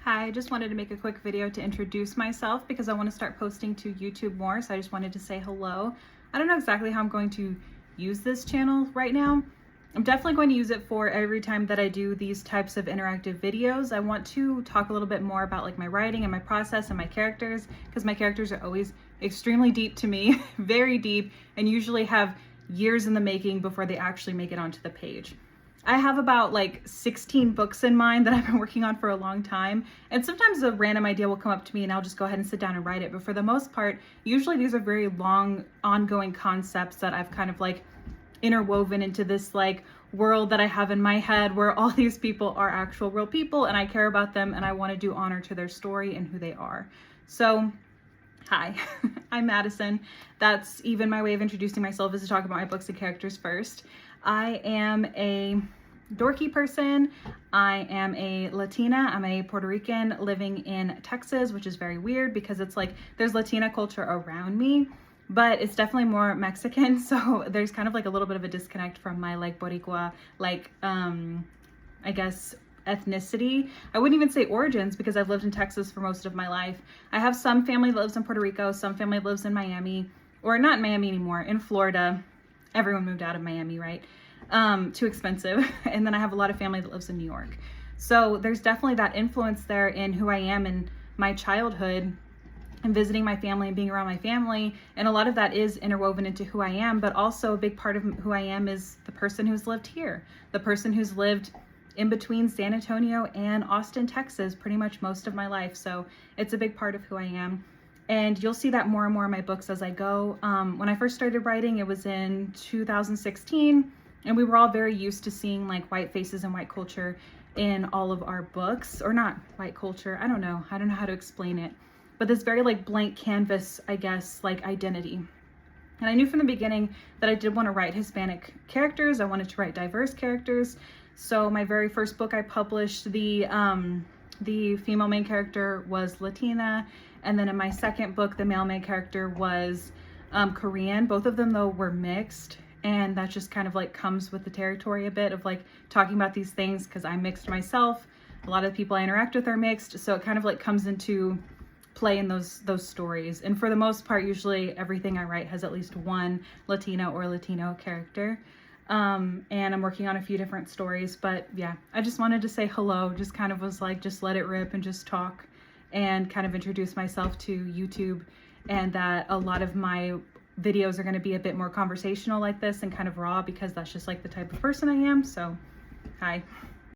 Hi, I just wanted to make a quick video to introduce myself because I want to start posting to YouTube more, so I just wanted to say hello. I don't know exactly how I'm going to use this channel right now. I'm definitely going to use it for every time that I do these types of interactive videos. I want to talk a little bit more about like my writing and my process and my characters, because my characters are always extremely deep to me, very deep, and usually have years in the making before they actually make it onto the page. I have about like 16 books in mind that I've been working on for a long time. And sometimes a random idea will come up to me and I'll just go ahead and sit down and write it. But for the most part, usually these are very long, ongoing concepts that I've kind of like interwoven into this like world that I have in my head where all these people are actual real people and I care about them and I want to do honor to their story and who they are. So hi, I'm Madison. That's even my way of introducing myself, is to talk about my books and characters first. I am a dorky person. I am a Latina. I'm a Puerto Rican living in Texas, which is very weird because it's like there's Latina culture around me, but it's definitely more Mexican. So there's kind of like a little bit of a disconnect from my like Boricua, like I guess ethnicity. I wouldn't even say origins because I've lived in Texas for most of my life. I have some family that lives in Puerto Rico, some family lives in Miami, or not in Miami anymore, in Florida. Everyone moved out of Miami, right? Too expensive. And then I have a lot of family that lives in New York. So there's definitely that influence there in who I am in my childhood and visiting my family and being around my family. And a lot of that is interwoven into who I am, but also a big part of who I am is the person who's lived here, the person who's lived in between San Antonio and Austin, Texas, pretty much most of my life. So it's a big part of who I am. And you'll see that more and more in my books as I go. When I first started writing, it was in 2016, and we were all very used to seeing like white faces and white culture in all of our books, or not white culture. I don't know how to explain it, but this very like blank canvas, I guess, like identity. And I knew from the beginning that I did want to write Hispanic characters. I wanted to write diverse characters. So my very first book I published, the female main character was Latina. And then in my second book, the male main character was Korean. Both of them though were mixed. And that just kind of like comes with the territory a bit of like talking about these things because I'm mixed myself. A lot of the people I interact with are mixed. So it kind of like comes into play in those stories. And for the most part, usually everything I write has at least one Latina or Latino character. And I'm working on a few different stories, but yeah, I just wanted to say hello, just kind of was like, just let it rip and just talk and kind of introduce myself to YouTube, and that a lot of my videos are going to be a bit more conversational like this and kind of raw because that's just like the type of person I am. So hi.